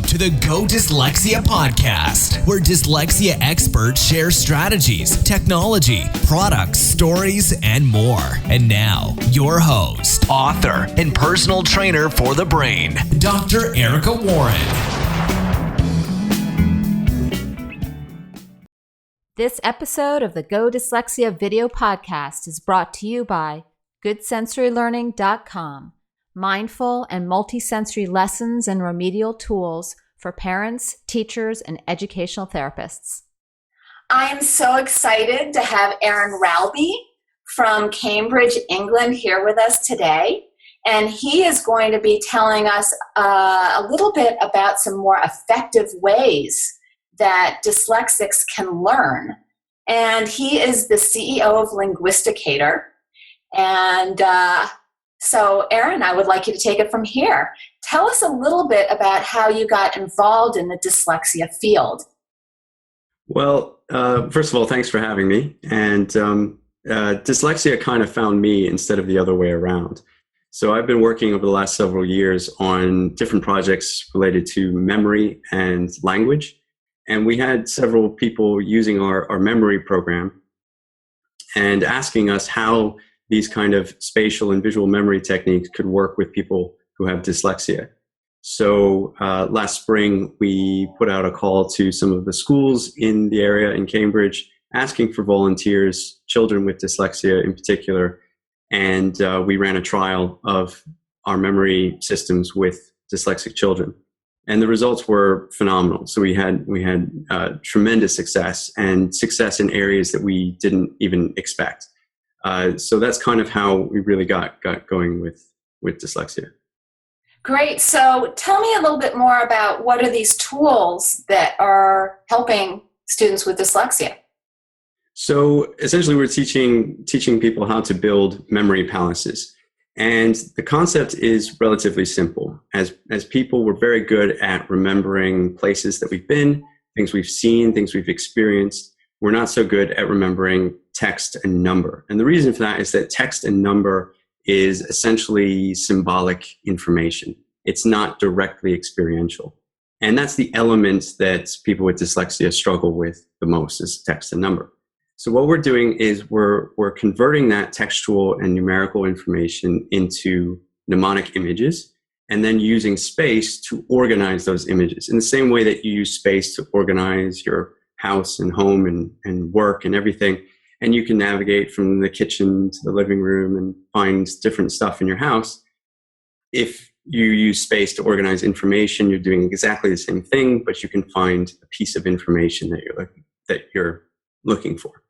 to the Go Dyslexia podcast, where dyslexia experts share strategies, technology, products, stories, and more. And now, your host, author, and personal trainer for the brain, Dr. Erica Warren. This episode of the Go Dyslexia video podcast is brought to you by GoodSensoryLearning.com. Mindful and multisensory lessons and remedial tools for parents, teachers, and educational therapists. I'm so excited to have Aaron Ralby from Cambridge, England here with us today. And he is going to be telling us a little bit about some more effective ways that dyslexics can learn. And he is the CEO of Linguisticator. And so, Aaron, I would like you to take it from here. Tell us a little bit about how you got involved in the dyslexia field. Well, first of all, thanks for having me. And dyslexia kind of found me instead of the other way around. So I've been working over the last several years on different projects related to memory and language. And we had several people using our memory program and asking us how these kind of spatial and visual memory techniques could work with people who have dyslexia. So last spring, we put out a call to some of the schools in the area in Cambridge, asking for volunteers, children with dyslexia in particular, and we ran a trial of our memory systems with dyslexic children. And the results were phenomenal. So we had tremendous success, and success in areas that we didn't even expect. So that's kind of how we really got going with dyslexia. Great. So tell me a little bit more about what are these tools that are helping students with dyslexia? So essentially we're teaching people how to build memory palaces. And the concept is relatively simple. As people, we're very good at remembering places that we've been, things we've seen, things we've experienced. We're not so good at remembering text and number. And the reason for that is that text and number is essentially symbolic information. It's not directly experiential. And that's the element that people with dyslexia struggle with the most, is text and number. So what we're doing is we're converting that textual and numerical information into mnemonic images, and then using space to organize those images in the same way that you use space to organize your house and home and work and everything. And you can navigate from the kitchen to the living room and find different stuff in your house. If you use space to organize information, you're doing exactly the same thing, but you can find a piece of information that you're looking for.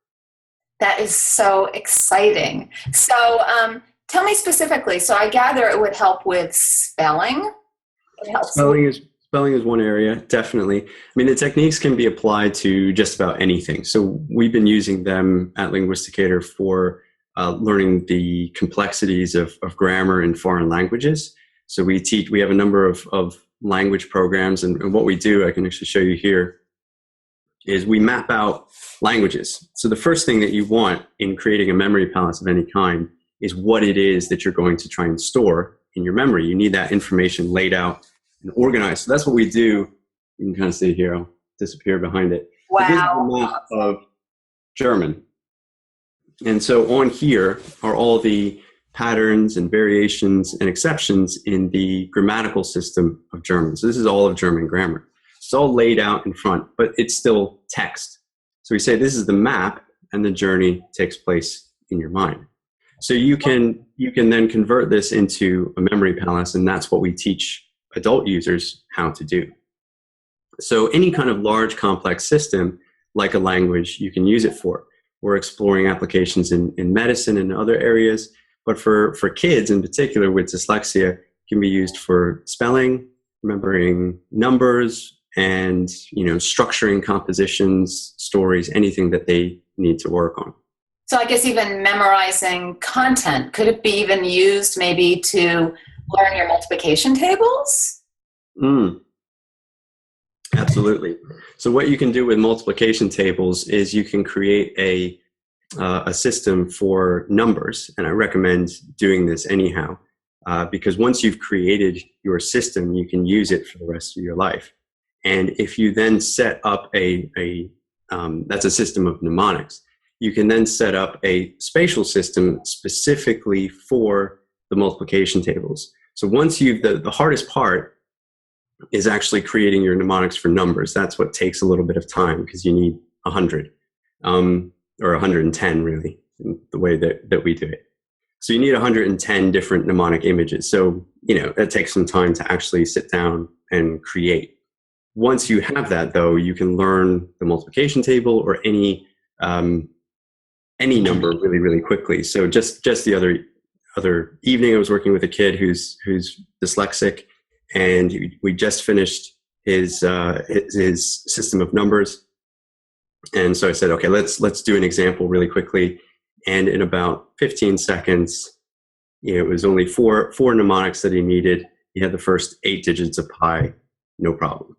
That is so exciting. So tell me specifically. So I gather it would help with spelling. Spelling is one area, definitely. I mean, the techniques can be applied to just about anything. So we've been using them at Linguisticator for learning the complexities of grammar in foreign languages. So we have a number of language programs, and what we do, I can actually show you here, is we map out languages. So the first thing that you want in creating a memory palace of any kind is what it is that you're going to try and store in your memory. You need that information laid out and organized. So that's what we do. You can kind of see here, I'll disappear behind it. Wow. This is the map of German. And so on here are all the patterns and variations and exceptions in the grammatical system of German. So this is all of German grammar. It's all laid out in front, but it's still text. So we say this is the map, and the journey takes place in your mind. So you can then convert this into a memory palace, and that's what we teach adult users how to do. So any kind of large complex system, like a language, you can use it for. We're exploring applications in medicine and other areas, but for kids in particular with dyslexia, it can be used for spelling, remembering numbers, and structuring compositions, stories, anything that they need to work on. So I guess even memorizing content, could it be even used maybe to learn your multiplication tables? Absolutely. So what you can do with multiplication tables is you can create a system for numbers, and I recommend doing this anyhow, because once you've created your system, you can use it for the rest of your life. And if you then set up that's a system of mnemonics, you can then set up a spatial system specifically for the multiplication tables. So once the hardest part is actually creating your mnemonics for numbers. That's what takes a little bit of time because you need 100 or 110 really, in the way that we do it. So you need 110 different mnemonic images. So, that takes some time to actually sit down and create. Once you have that, though, you can learn the multiplication table or any number really, really quickly. So just the other evening, I was working with a kid who's dyslexic, and we just finished his system of numbers. And so I said, okay, let's do an example really quickly. And in about 15 seconds, it was only four mnemonics that he needed. He had the first 8 digits of pi, no problem.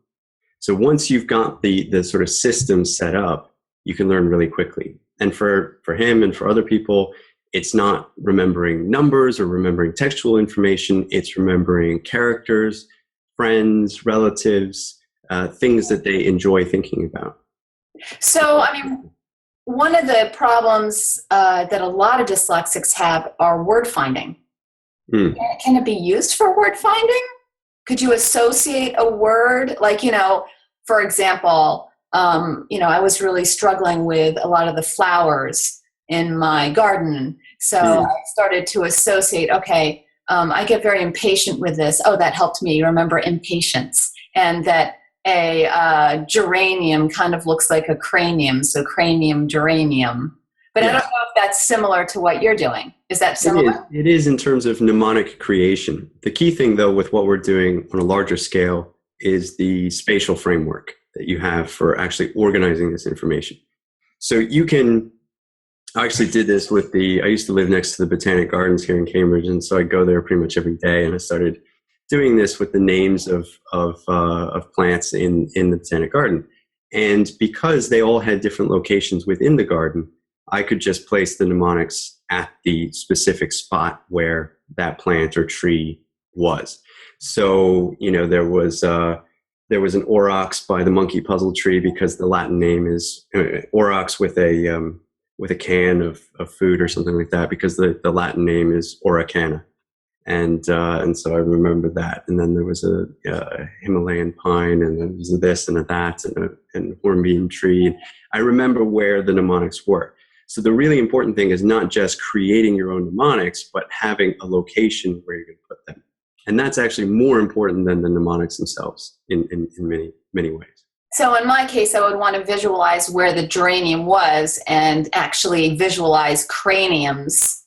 So once you've got the sort of system set up, you can learn really quickly. And for him and for other people, it's not remembering numbers or remembering textual information. It's remembering characters, friends, relatives, things that they enjoy thinking about. So, one of the problems that a lot of dyslexics have are word finding. Can it be used for word finding? Could you associate a word? Like, for example, I was really struggling with a lot of the flowers in my garden. So I started to associate, okay, I get very impatient with this. Oh, that helped me remember impatience. And that a geranium kind of looks like a cranium, so cranium, geranium. But I don't know if that's similar to what you're doing. Is that similar? It is in terms of mnemonic creation. The key thing, though, with what we're doing on a larger scale is the spatial framework that you have for actually organizing this information. So I actually did this I used to live next to the Botanic Gardens here in Cambridge, and so I go there pretty much every day, and I started doing this with the names of plants in the Botanic Garden. And because they all had different locations within the garden, I could just place the mnemonics at the specific spot where that plant or tree was. So, there was an aurochs by the monkey puzzle tree because the Latin name is aurochs with a can of food or something like that, because the Latin name is Auricana. And so I remember that. And then there was a Himalayan pine, and there was this and a that, and a hornbeam tree. I remember where the mnemonics were. So the really important thing is not just creating your own mnemonics, but having a location where you're going to put them. And that's actually more important than the mnemonics themselves in many, many ways. So in my case, I would want to visualize where the geranium was and actually visualize craniums.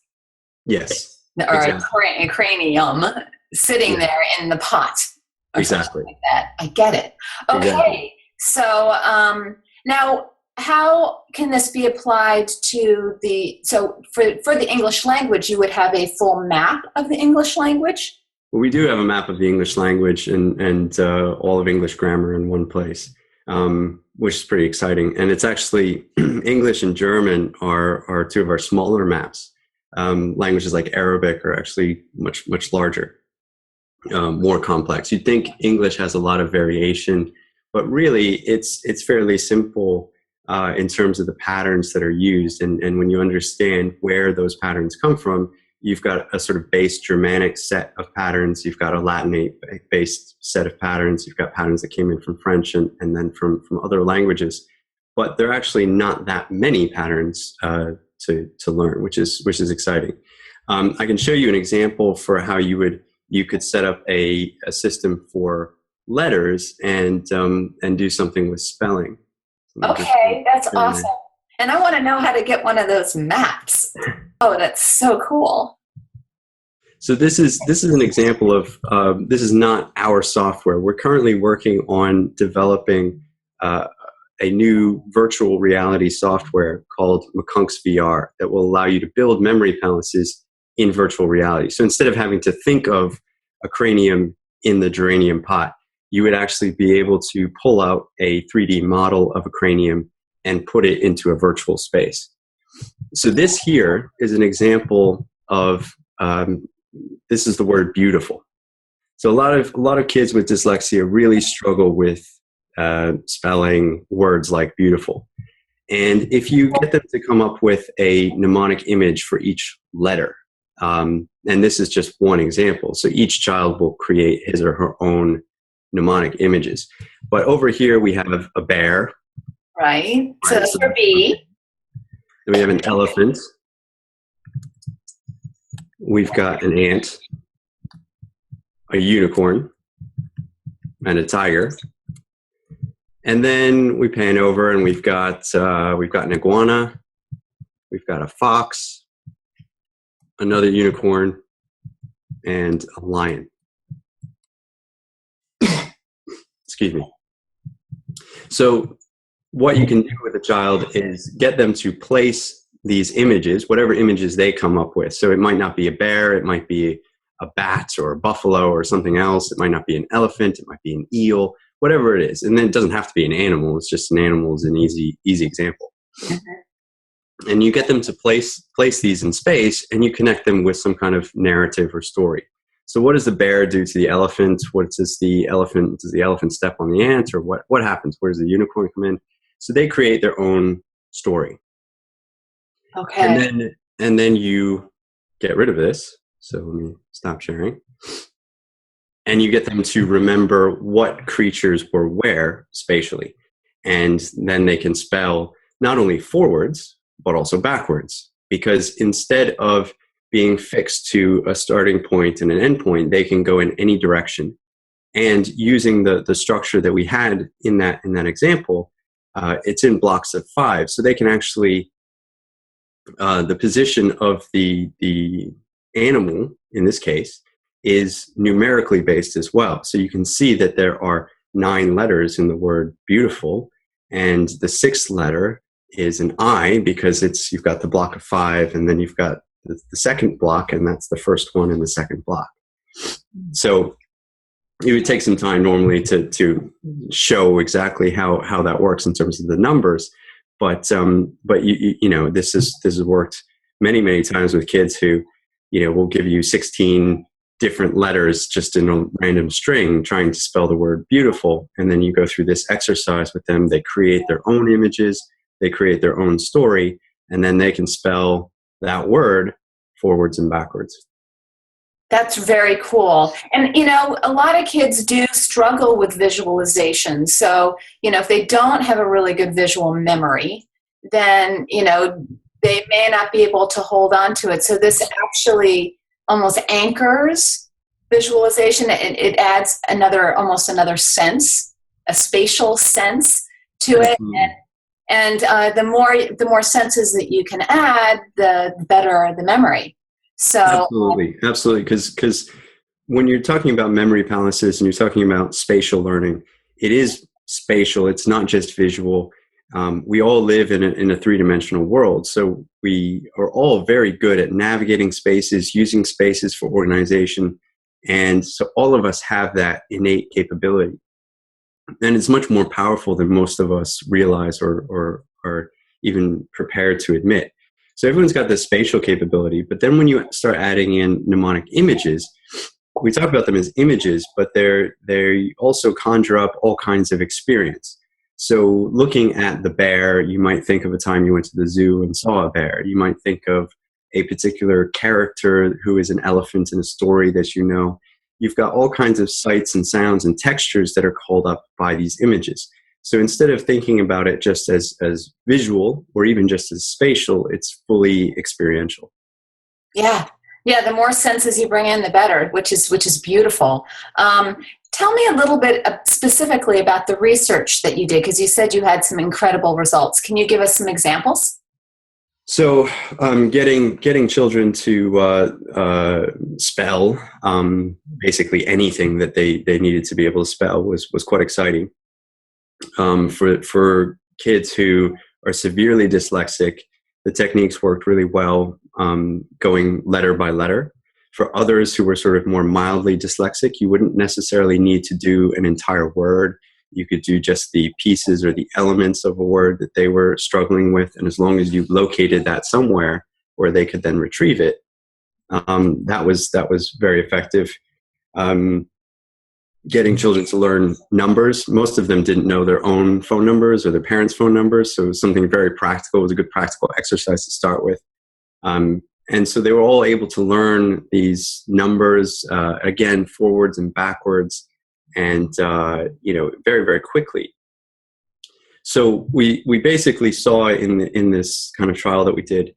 Yes. Or exactly. a cranium sitting there in the pot. Exactly. Like that. I get it. Okay. Exactly. So now, how can this be applied to for the English language, you would have a full map of the English language? Well, we do have a map of the English language and all of English grammar in one place, which is pretty exciting. And it's actually English and German are two of our smaller maps. Languages like Arabic are actually much, much larger, more complex. You'd think English has a lot of variation, but really it's fairly simple in terms of the patterns that are used. And when you understand where those patterns come from, you've got a sort of base Germanic set of patterns. You've got a Latin-based set of patterns. You've got patterns that came in from French and then from other languages. But there are actually not that many patterns to learn, which is exciting. I can show you an example for how you could set up a system for letters and do something with spelling. Okay, that's awesome. And I want to know how to get one of those maps. Oh, that's so cool. So this is an example of this is not our software. We're currently working on developing a new virtual reality software called Mnemonics VR that will allow you to build memory palaces in virtual reality. So instead of having to think of a cranium in the geranium pot, you would actually be able to pull out a 3D model of a cranium and put it into a virtual space. So this here is an example of, this is the word beautiful. So a lot of kids with dyslexia really struggle with spelling words like beautiful. And if you get them to come up with a mnemonic image for each letter, and this is just one example, so each child will create his or her own mnemonic images. But over here we have a bear. Right. So that's for B. Then we have an elephant. We've got an ant, a unicorn, and a tiger. And then we pan over and we've got an iguana, we've got a fox, another unicorn, and a lion. Excuse me. So what you can do with a child is get them to place these images, whatever images they come up with. So it might not be a bear, it might be a bat or a buffalo or something else. It might not be an elephant, it might be an eel, whatever it is. And then it doesn't have to be an animal. It's just an animal is an easy example. Mm-hmm. And you get them to place these in space, and you connect them with some kind of narrative or story. So what does the bear do to the elephant? Does the elephant step on the ant, or what happens? Where does the unicorn come in? So they create their own story. Okay. And then you get rid of this. So let me stop sharing. And you get them to remember what creatures were where spatially. And then they can spell not only forwards, but also backwards. Because instead of being fixed to a starting point and an end point, they can go in any direction. And using the structure that we had in that example, it's in blocks of 5. So they can actually, the position of the animal, in this case, is numerically based as well. So you can see that there are 9 letters in the word beautiful, and the 6th letter is an I, because you've got the block of 5, and then you've got the second block, and that's the first one in the second block. So it would take some time normally to show exactly how that works in terms of the numbers, but you know, this has worked many times with kids who, you know, will give you 16 different letters just in a random string trying to spell the word beautiful. And then you go through this exercise with them. They create their own images, they create their own story, and then they can spell that word forwards and backwards. That's very cool. And, you know, a lot of kids do struggle with visualization. So, you know, if they don't have a really good visual memory, then, you know, they may not be able to hold on to it. So this actually almost anchors visualization. It adds almost another sense, a spatial sense to it. And the more senses that you can add, the better the memory. So absolutely, because when you're talking about memory palaces and you're talking about spatial learning, it is spatial. It's not just visual. We all live in a three-dimensional world, so we are all very good at navigating spaces, using spaces for organization, and so all of us have that innate capability. And it's much more powerful than most of us realize or even prepared to admit. So everyone's got this spatial capability, but then when you start adding in mnemonic images, we talk about them as images, but they also conjure up all kinds of experience. So looking at the bear, you might think of a time you went to the zoo and saw a bear. You might think of a particular character who is an elephant in a story that you know. You've got all kinds of sights and sounds and textures that are called up by these images. So instead of thinking about it just as visual or even just as spatial, it's fully experiential. Yeah. The more senses you bring in, the better, which is beautiful. Tell me a little bit specifically about the research that you did, because you said you had some incredible results. Can you give us some examples? So getting children to spell basically anything that they needed to be able to spell was quite exciting. For kids who are severely dyslexic, the techniques worked really well, going letter by letter. For others who were sort of more mildly dyslexic, you wouldn't necessarily need to do an entire word. You could do just the pieces or the elements of a word that they were struggling with. And as long as you located that somewhere where they could then retrieve it, that was very effective. getting children to learn numbers. Most of them didn't know their own phone numbers or their parents' phone numbers. So it was something very practical. It was a good practical exercise to start with. And so they were all able to learn these numbers, again, forwards and backwards, and, very, very quickly. So we basically saw in this kind of trial that we did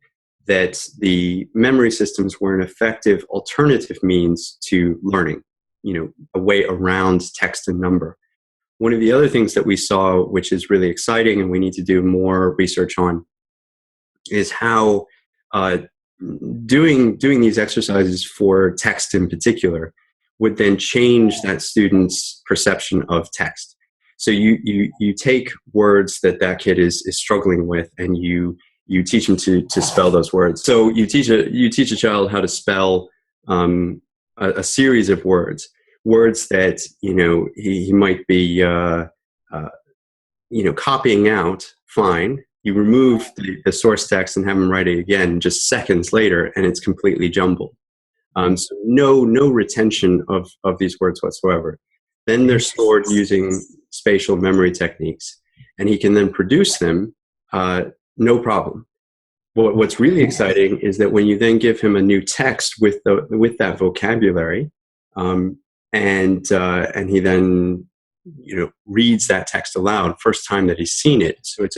that the memory systems were an effective alternative means to learning, a way around text and number. One of the other things that we saw, which is really exciting and we need to do more research on, is how doing these exercises for text in particular would then change that student's perception of text. So you take words that kid is struggling with, and you teach them to spell those words. So you teach a child how to spell a series of words that he might be copying out. Fine. You remove the source text and have them write it again just seconds later, and it's completely jumbled. So no retention of these words whatsoever. Then they're stored using spatial memory techniques, and he can then produce them no problem. What's really exciting is that when you then give him a new text with that vocabulary, and he then reads that text aloud first time that he's seen it. So it's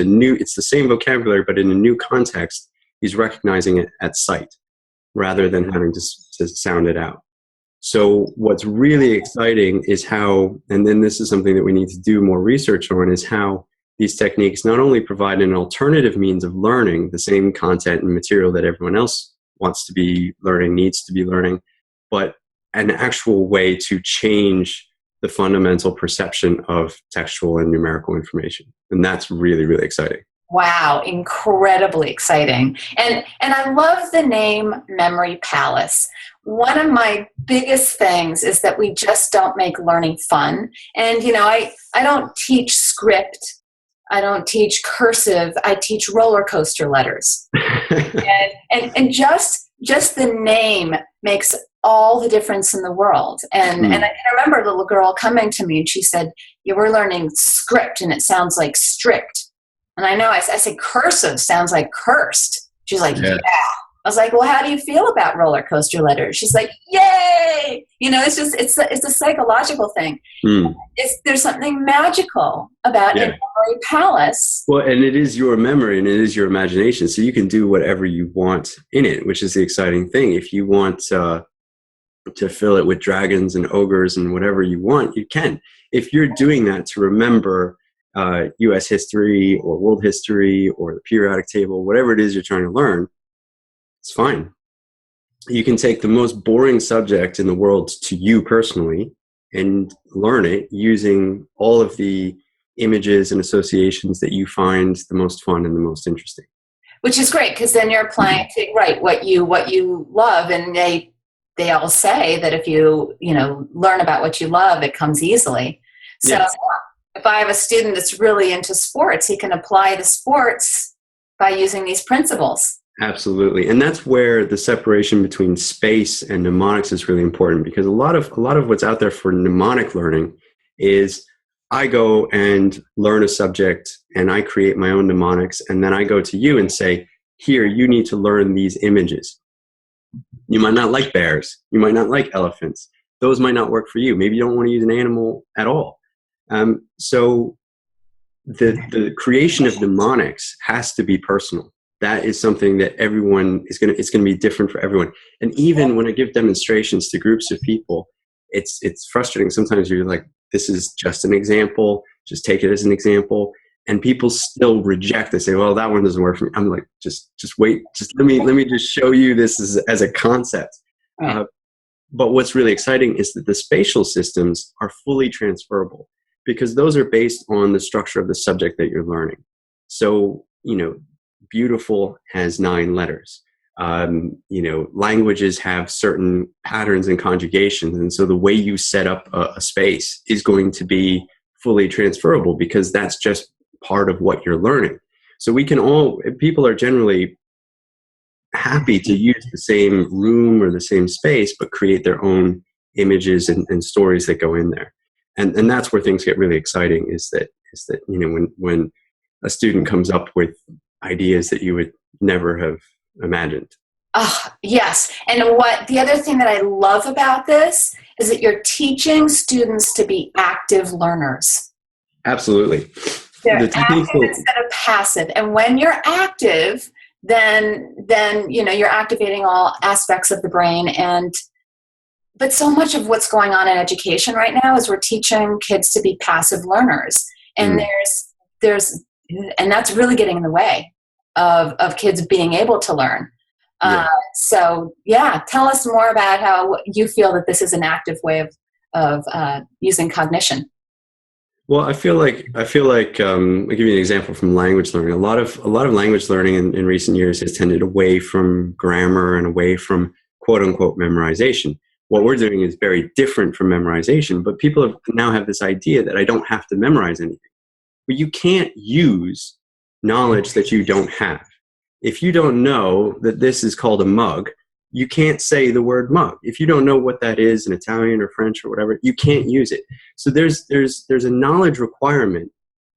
the same vocabulary, but in a new context, he's recognizing it at sight rather than having to sound it out. So what's really exciting is how, and then this is something that we need to do more research on, is how these techniques not only provide an alternative means of learning the same content and material that everyone else wants to be learning, needs to be learning, but an actual way to change the fundamental perception of textual and numerical information. And that's really, really exciting. Wow, incredibly exciting. And I love the name Memory Palace. One of my biggest things is that we just don't make learning fun. And, I don't teach script. I don't teach cursive. I teach roller coaster letters. and just the name makes all the difference in the world. And I can remember a little girl coming to me and she said, we're learning script and it sounds like strict. And I know I said cursive sounds like cursed. She's like, yeah. I was like, well, how do you feel about roller coaster letters? She's like, yay! It's a psychological thing. There's something magical about a memory palace. Well, and it is your memory and it is your imagination. So you can do whatever you want in it, which is the exciting thing. If you want to fill it with dragons and ogres and whatever you want, you can. If you're doing that to remember U.S. history or world history or the periodic table, whatever it is you're trying to learn, it's fine. You can take the most boring subject in the world to you personally and learn it using all of the images and associations that you find the most fun and the most interesting. Which is great, because then you're applying to what you love, and they all say that if you learn about what you love, it comes easily. So yes. If I have a student that's really into sports, he can apply the sports by using these principles. Absolutely. And that's where the separation between space and mnemonics is really important, because a lot of what's out there for mnemonic learning is I go and learn a subject and I create my own mnemonics, and then I go to you and say, here, you need to learn these images. You might not like bears. You might not like elephants. Those might not work for you. Maybe you don't want to use an animal at all. So the creation of mnemonics has to be personal. That is something that everyone it's going to be different for everyone. And even when I give demonstrations to groups of people, it's frustrating. Sometimes you're like, this is just an example. Just take it as an example. And people still reject. They say, well, that one doesn't work for me. I'm like, just wait. Just let me just show you this as a concept. Right. But what's really exciting is that the spatial systems are fully transferable, because those are based on the structure of the subject that you're learning. So, beautiful has 9 letters. Languages have certain patterns and conjugations. And so the way you set up a space is going to be fully transferable, because that's just part of what you're learning. So people are generally happy to use the same room or the same space, but create their own images and stories that go in there. And that's where things get really exciting, is that when a student comes up with ideas that you would never have imagined. Yes. And what the other thing that I love about this is that you're teaching students to be active learners. Absolutely. They're active instead of passive. And when you're active, then you're activating all aspects of the brain. But so much of what's going on in education right now is we're teaching kids to be passive learners. And and that's really getting in the way of kids being able to learn. So tell us more about how you feel that this is an active way of using cognition. Well, I feel like I'll give you an example from language learning. A lot of language learning in recent years has tended away from grammar and away from quote unquote memorization. What we're doing is very different from memorization, but people now have this idea that I don't have to memorize anything. But you can't use knowledge that you don't have. If you don't know that this is called a mug, you can't say the word mug. If you don't know what that is in Italian or French or whatever, you can't use it. So there's a knowledge requirement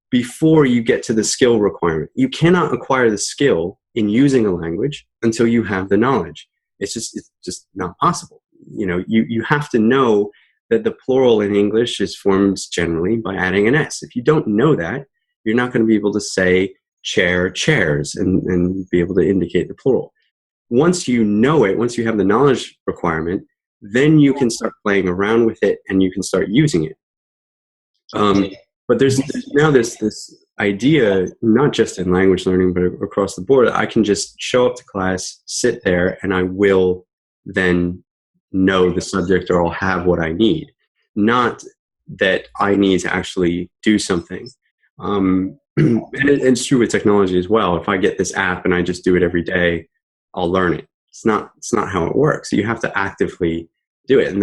before you get to the skill requirement. You cannot acquire the skill in using a language until you have the knowledge. It's just not possible. You have to know that the plural in English is formed generally by adding an S. If you don't know that, you're not going to be able to say chair, chairs, and be able to indicate the plural. Once you know it, once you have the knowledge requirement, then you can start playing around with it and you can start using it. But there's now this idea, not just in language learning, but across the board. I can just show up to class, sit there, and I will then know the subject, or I'll have what I need. Not that I need to actually do something. And it's true with technology as well. If I get this app and I just do it every day, I'll learn it. It's not how it works. You have to actively do it.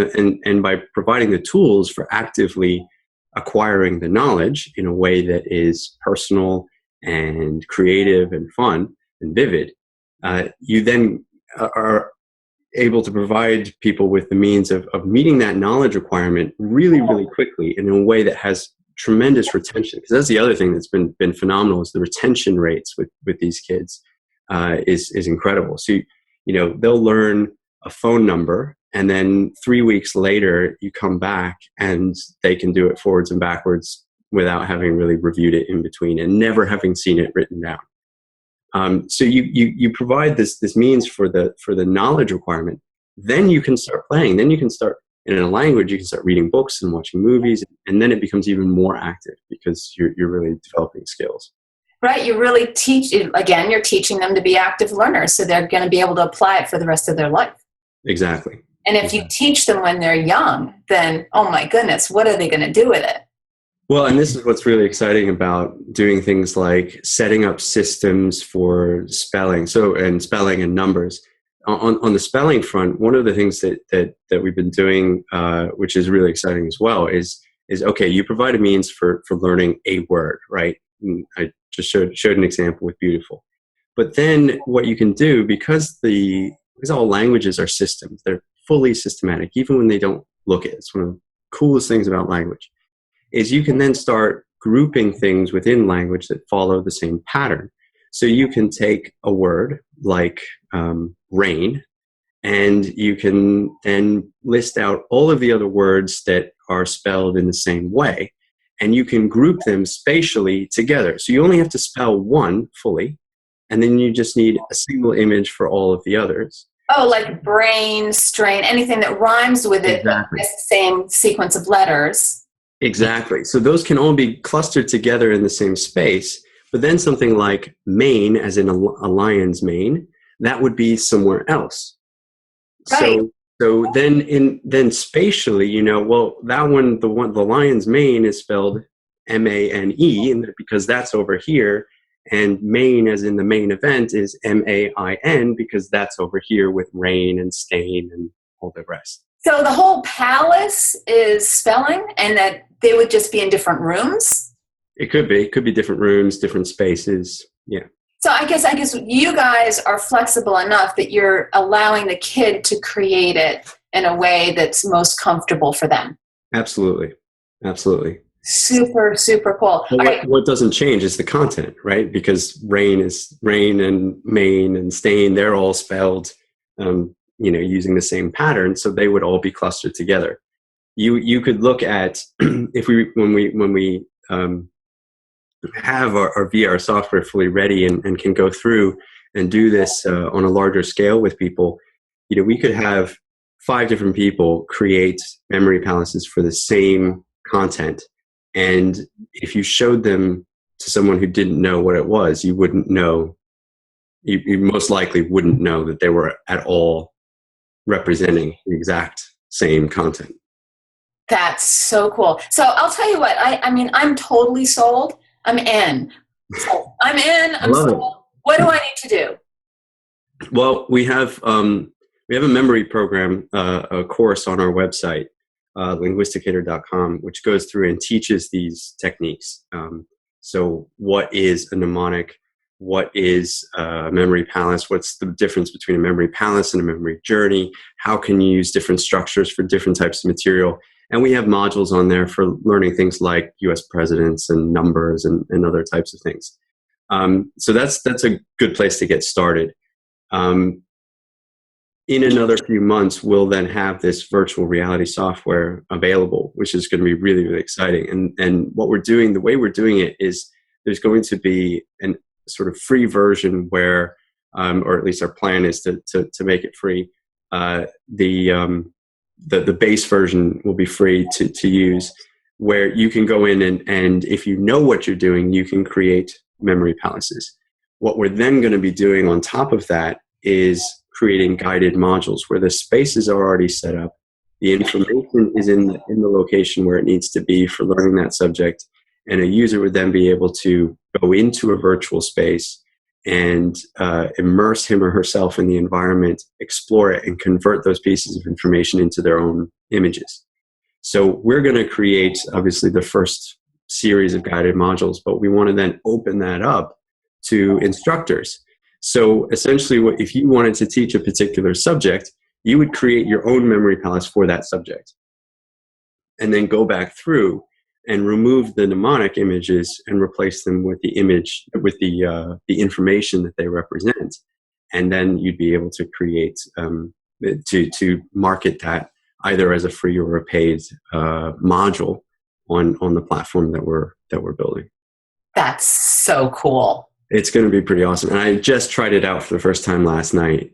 And by providing the tools for actively acquiring the knowledge in a way that is personal and creative and fun and vivid, you then are able to provide people with the means of meeting that knowledge requirement really, really quickly in a way that has tremendous retention. Because that's the other thing that's been phenomenal, is the retention rates with these kids is incredible. So, they'll learn a phone number, and then 3 weeks later you come back and they can do it forwards and backwards without having really reviewed it in between and never having seen it written down. So you provide this means for the knowledge requirement. Then you can start playing. Then you can start, in a language, you can start reading books and watching movies, and then it becomes even more active because you're really developing skills. Right. You really you're teaching them to be active learners, so they're going to be able to apply it for the rest of their life. Exactly. And if you teach them when they're young, then, oh my goodness, what are they going to do with it? Well, and this is what's really exciting about doing things like setting up systems for spelling, and spelling and numbers. On the spelling front, one of the things that we've been doing, which is really exciting as well, is okay, you provide a means for learning a word, right? And I just showed an example with beautiful. But then what you can do, because all languages are systems, they're fully systematic, even when they don't look it. It's one of the coolest things about language, is you can then start grouping things within language that follow the same pattern. So you can take a word like rain, and you can then list out all of the other words that are spelled in the same way, and you can group them spatially together. So you only have to spell one fully, and then you just need a single image for all of the others. Oh, like brain, strain, anything that rhymes with it, exactly. But the same sequence of letters. Exactly. So those can all be clustered together in the same space. But then something like mane, as in a lion's mane, that would be somewhere else. Right. So then spatially, the lion's mane is spelled M-A-N-E, and because that's over here, and main, as in the main event, is M-A-I-N, because that's over here with rain and stain and all the rest. So the whole palace is spelling, and that they would just be in different rooms? It could be different rooms, different spaces. Yeah. So I guess you guys are flexible enough that you're allowing the kid to create it in a way that's most comfortable for them. Absolutely. Absolutely. Super, super cool. But All right. what doesn't change is the content, right? Because rain is rain, and main and stain, they're all spelled, using the same pattern. So they would all be clustered together. You could look at when we have our VR software fully ready and can go through and do this on a larger scale with people. We could have 5 different people create memory palaces for the same content. And if you showed them to someone who didn't know what it was, you wouldn't know, you most likely wouldn't know that they were at all representing the exact same content. That's so cool. So I'll tell you what, I mean, I'm totally sold. I'm in. So I'm in. I'm sold. What do I need to do? Well, we have a memory program, a course on our website, Linguisticator.com, which goes through and teaches these techniques. So what is a mnemonic? What is a memory palace? What's the difference between a memory palace and a memory journey? How can you use different structures for different types of material? And we have modules on there for learning things like US presidents and numbers and other types of things. So that's a good place to get started. In another few months, we'll then have this virtual reality software available, which is going to be really, really exciting. And what we're doing, the way we're doing it is there's going to be an sort of free version where, or at least our plan is to make it free. The base version will be free to use, where you can go in and if you know what you're doing, you can create memory palaces. What we're then going to be doing on top of that is creating guided modules where the spaces are already set up. The information is in the location where it needs to be for learning that subject. And a user would then be able to go into a virtual space and immerse him or herself in the environment, explore it, and convert those pieces of information into their own images. So we're going to create, obviously, the first series of guided modules, but we want to then open that up to instructors. So essentially, if you wanted to teach a particular subject, you would create your own memory palace for that subject, and then go back through and remove the mnemonic images and replace them with the image, with the information that they represent. And then you'd be able to create, to market that either as a free or a paid module on the platform that we're building. That's so cool. It's going to be pretty awesome. And I just tried it out for the first time last night.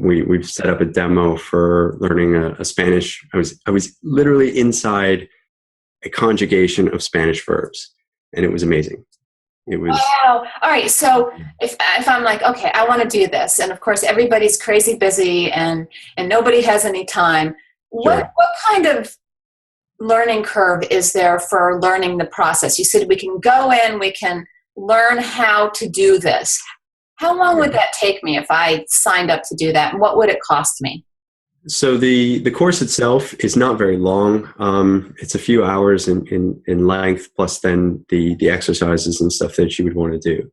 We've set up a demo for learning a Spanish. I was literally inside a conjugation of Spanish verbs, and it was amazing. It was. Wow. All right. So if I'm like, okay, I want to do this, and of course everybody's crazy busy and nobody has any time. Sure. What kind of learning curve is there for learning the process? You said we can go in, we can learn how to do this. How long would that take me if I signed up to do that? And what would it cost me? So the course itself is not very long. It's a few hours in length, plus then the exercises and stuff that you would want to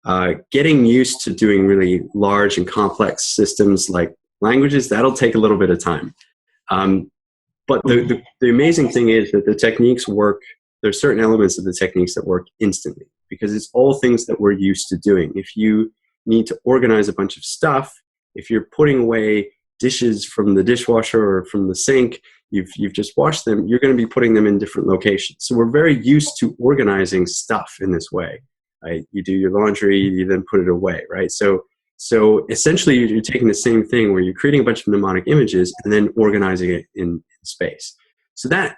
do. Getting used to doing really large and complex systems like languages, that'll take a little bit of time. But the amazing thing is that the techniques work. There's certain elements of the techniques that work instantly, because it's all things that we're used to doing. If you need to organize a bunch of stuff, if you're putting away dishes from the dishwasher or from the sink, you've just washed them, you're going to be putting them in different locations. So we're very used to organizing stuff in this way. Right? You do your laundry, you then put it away, right? So essentially you're taking the same thing where you're creating a bunch of mnemonic images and then organizing it in space. So that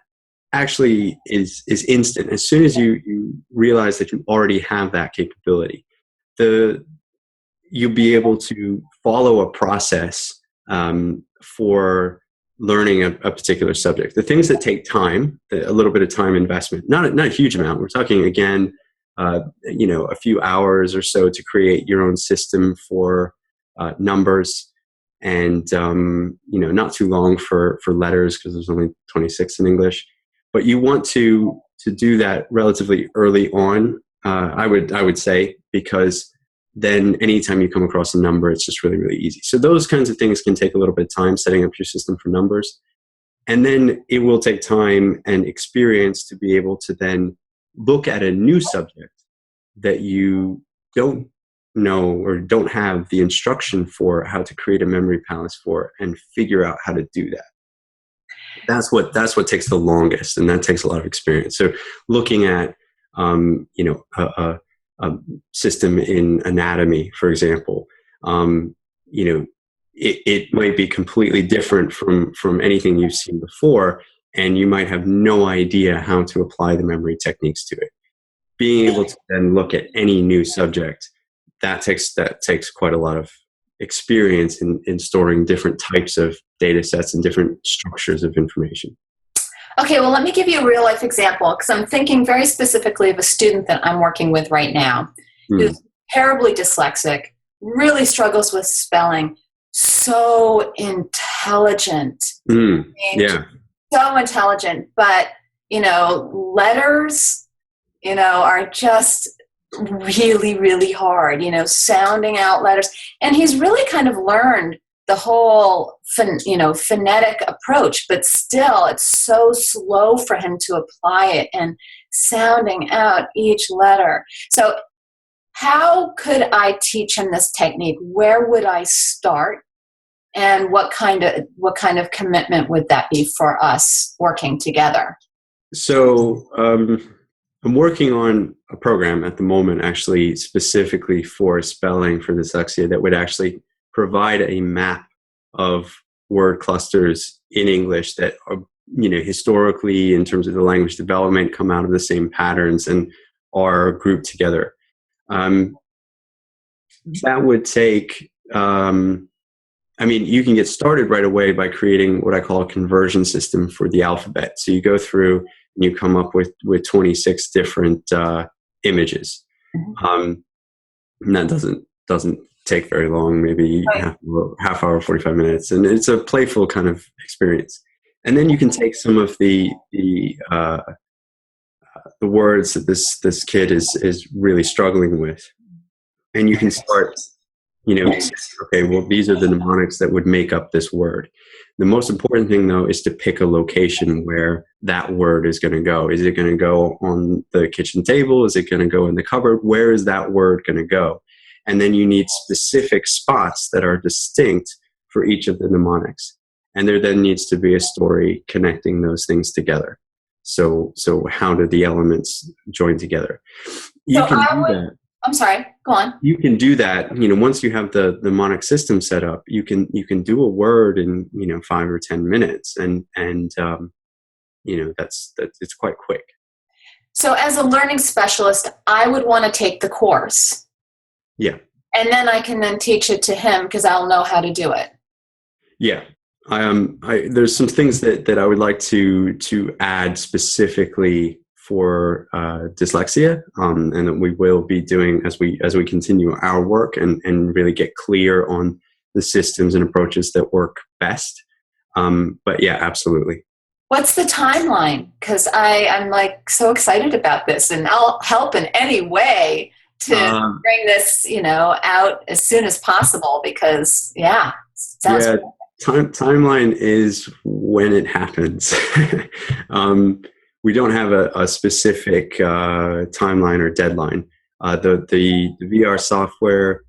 actually is instant. As soon as you realize that you already have that capability, you'll be able to follow a process for learning a particular subject. The things that take time, a little bit of time investment, not a huge amount. We're talking, again, a few hours or so to create your own system for numbers, and not too long for letters, because there's only 26 in English. But you want to do that relatively early on, I would say, because then anytime you come across a number, it's just really, really easy. So those kinds of things can take a little bit of time, setting up your system for numbers. And then it will take time and experience to be able to then look at a new subject that you don't know or don't have the instruction for how to create a memory palace for, and figure out how to do that. That's what takes the longest, and that takes a lot of experience. So looking at a system in anatomy, for example, it might be completely different from anything you've seen before, and you might have no idea how to apply the memory techniques to it. Being able to then look at any new subject, that takes quite a lot of experience in storing different types of data sets and different structures of information. Okay, well, let me give you a real life example, because I'm thinking very specifically of a student that I'm working with right now who's terribly dyslexic, really struggles with spelling, so intelligent. Yeah. So intelligent, but, letters, are just really, really hard, sounding out letters. And he's really kind of learned the whole, phonetic approach, but still it's so slow for him to apply it and sounding out each letter. So how could I teach him this technique? Where would I start? And what kind of commitment would that be for us working together? So I'm working on a program at the moment, actually specifically for spelling for dyslexia, that would actually provide a map of word clusters in English that are, historically, in terms of the language development, come out of the same patterns and are grouped together. That would take, you can get started right away by creating what I call a conversion system for the alphabet. So you go through and you come up with 26 different images. And that doesn't take very long, maybe half hour, 45 minutes. And it's a playful kind of experience. And then you can take some of the words that this kid is really struggling with, and you can start, okay, well, these are the mnemonics that would make up this word. The most important thing, though, is to pick a location where that word is going to go. Is it going to go on the kitchen table? Is it going to go in the cupboard? Where is that word going to go? And then you need specific spots that are distinct for each of the mnemonics. And there then needs to be a story connecting those things together. So how do the elements join together? I'm sorry, go on. You can do that, once you have the mnemonic system set up, you can do a word in, 5 or 10 minutes. And that's it's quite quick. So as a learning specialist, I would want to take the course. Yeah. And then I can then teach it to him because I'll know how to do it. Yeah. There's some things that I would like to add specifically for dyslexia, and that we will be doing as we continue our work and really get clear on the systems and approaches that work best. But yeah, absolutely. What's the timeline? Because I'm like so excited about this, and I'll help in any way to bring this, out as soon as possible. Because sounds good. Timeline is when it happens. We don't have a specific timeline or deadline. The VR software,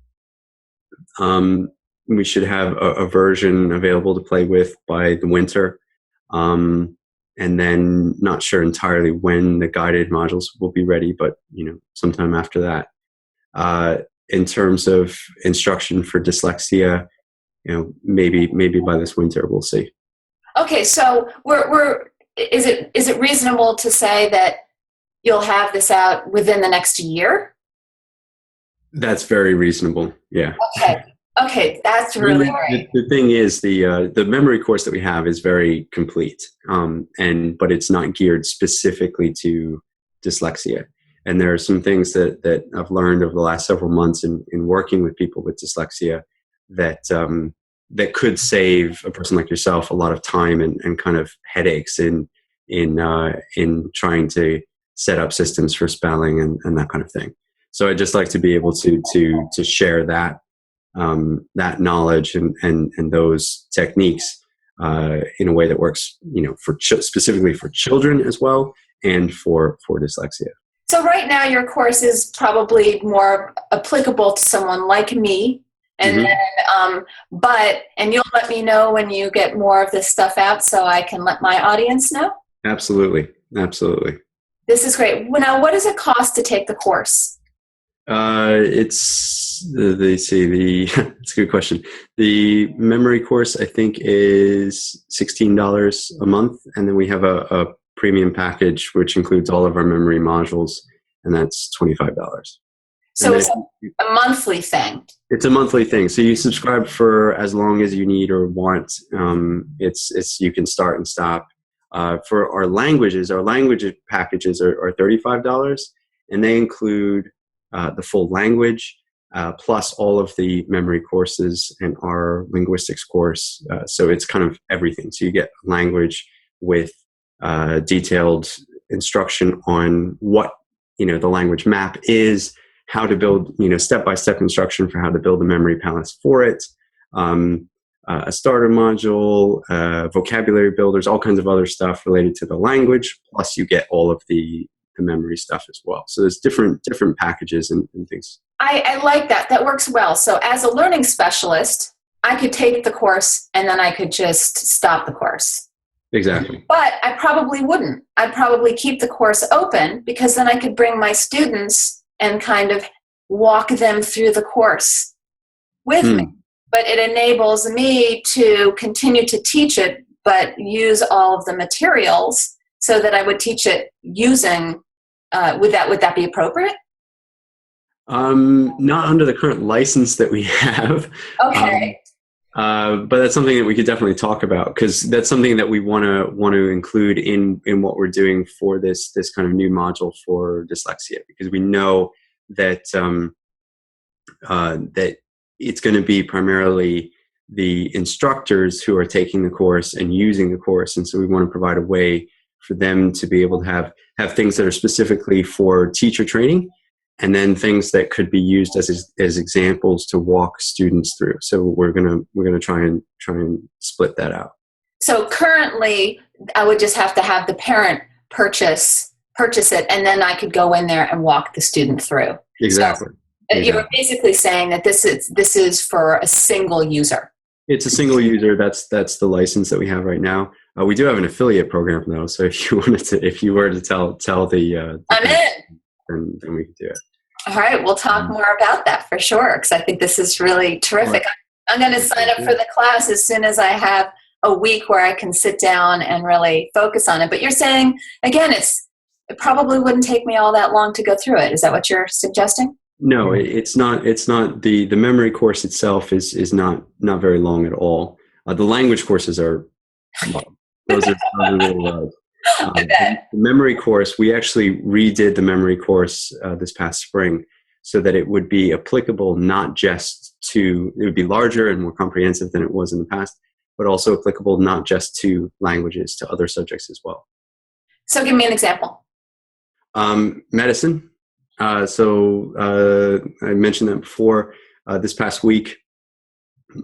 we should have a version available to play with by the winter. And then not sure entirely when the guided modules will be ready, but sometime after that. In terms of instruction for dyslexia, maybe by this winter, we'll see. Okay, so is it reasonable to say that you'll have this out within the next year? That's very reasonable. Yeah. Okay, that's really great. The thing is, the memory course that we have is very complete, but it's not geared specifically to dyslexia. And there are some things that I've learned over the last several months in working with people with dyslexia that could save a person like yourself a lot of time and kind of headaches in trying to set up systems for spelling and that kind of thing. So I'd just like to be able to share that knowledge and those techniques in a way that works, for specifically for children as well, and for dyslexia. So right now your course is probably more applicable to someone like me. And then, and you'll let me know when you get more of this stuff out so I can let my audience know? Absolutely. This is great. Now, what does it cost to take the course? It's, it's a good question. The memory course, I think, is $16 a month. And then we have a premium package, which includes all of our memory modules, and that's $25. So it's a monthly thing. It's a monthly thing. So you subscribe for as long as you need or want. It's you can start and stop. For our language packages are $35, and they include the full language plus all of the memory courses and our linguistics course. So it's kind of everything. So you get language with detailed instruction on what the language map is, how to build, step-by-step instruction for how to build a memory palace for it, a starter module, vocabulary builders, all kinds of other stuff related to the language, plus you get all of the memory stuff as well. So there's different packages and things. I like that. That works well. So as a learning specialist, I could take the course and then I could just stop the course. Exactly. But I probably wouldn't. I'd probably keep the course open, because then I could bring my students and kind of walk them through the course with me. But it enables me to continue to teach it, but use all of the materials so that I would teach it using, would that be appropriate? Not under the current license that we have. Okay. But that's something that we could definitely talk about, because that's something that we want to include in what we're doing for this kind of new module for dyslexia, because we know that that it's going to be primarily the instructors who are taking the course and using the course, and so we want to provide a way for them to be able to have things that are specifically for teacher training, and then things that could be used as examples to walk students through. So we're gonna try and split that out. So currently, I would just have to have the parent purchase it, and then I could go in there and walk the student through. Exactly. So you were basically saying that this is for a single user. It's a single user. That's the license that we have right now. We do have an affiliate program though. So if you were to tell the I'm in. Then we could do it. All right, we'll talk more about that for sure, because I think this is really terrific. I'm going to sign up for the class as soon as I have a week where I can sit down and really focus on it. But you're saying, again, it probably wouldn't take me all that long to go through it. Is that what you're suggesting? No, it's not. It's not. The memory course itself is not very long at all. The language courses are, those are really long. The memory course, we actually redid the memory course this past spring so that it would be applicable not just to, it would be larger and more comprehensive than it was in the past, but also applicable not just to languages, to other subjects as well. So give me an example. Medicine. I mentioned that before. This past week,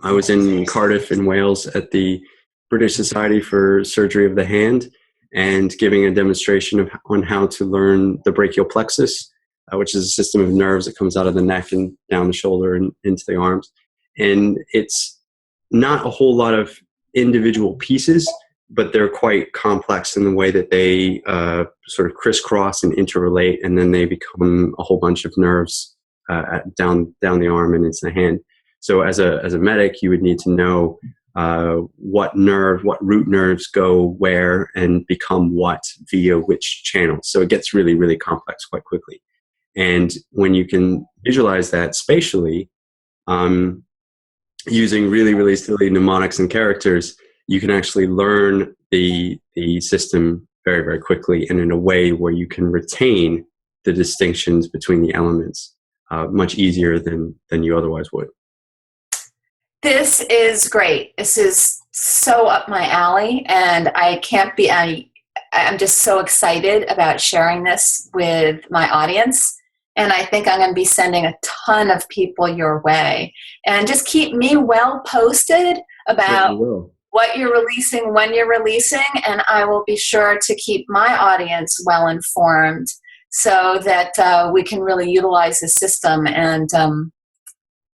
I was in Cardiff in Wales at the British Society for Surgery of the Hand, and giving a demonstration on how to learn the brachial plexus, which is a system of nerves that comes out of the neck and down the shoulder and into the arms. And it's not a whole lot of individual pieces, but they're quite complex in the way that they sort of crisscross and interrelate, and then they become a whole bunch of nerves down the arm and into the hand. So as a medic, you would need to know what root nerves go where and become what via which channel. So it gets really, really complex quite quickly. And when you can visualize that spatially, using really, really silly mnemonics and characters, you can actually learn the system very, very quickly, and in a way where you can retain the distinctions between the elements much easier than you otherwise would. This is great. This is so up my alley, and I'm just so excited about sharing this with my audience. And I think I'm going to be sending a ton of people your way. And just keep me well posted about what you're releasing, when you're releasing, and I will be sure to keep my audience well informed so that we can really utilize the system. And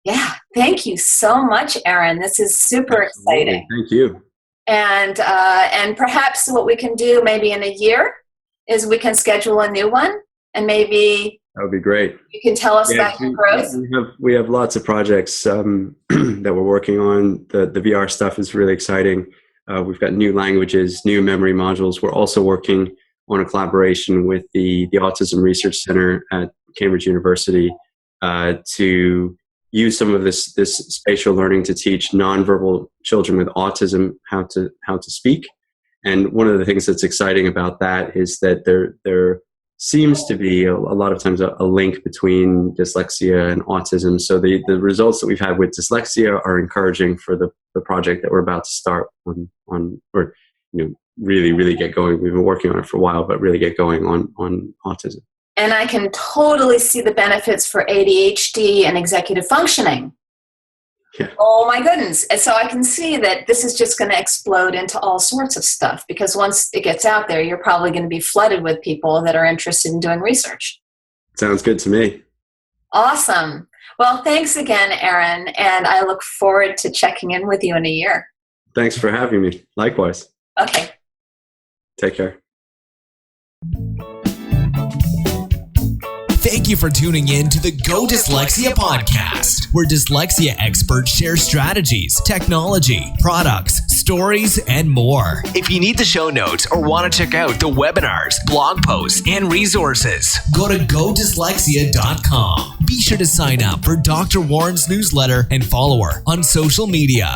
yeah, thank you so much, Aaron. This is super exciting. Thank you. And perhaps what we can do maybe in a year is we can schedule a new one, and maybe that would be great. You can tell us about your growth. We have lots of projects that we're working on. The VR stuff is really exciting. We've got new languages, new memory modules. We're also working on a collaboration with the Autism Research Center at Cambridge University to use some of this spatial learning to teach nonverbal children with autism how to speak. And one of the things that's exciting about that is that there seems to be a lot of times a link between dyslexia and autism. So the results that we've had with dyslexia are encouraging for the project that we're about to start on or really get going. We've been working on it for a while, but really get going on autism. And I can totally see the benefits for ADHD and executive functioning. Yeah. Oh my goodness. And so I can see that this is just going to explode into all sorts of stuff, because once it gets out there, you're probably going to be flooded with people that are interested in doing research. Sounds good to me. Awesome. Well, thanks again, Aaron. And I look forward to checking in with you in a year. Thanks for having me. Likewise. Okay. Take care. Thank you for tuning in to the Go Dyslexia podcast, where dyslexia experts share strategies, technology, products, stories, and more. If you need the show notes or want to check out the webinars, blog posts, and resources, go to godyslexia.com. Be sure to sign up for Dr. Warren's newsletter and follow her on social media.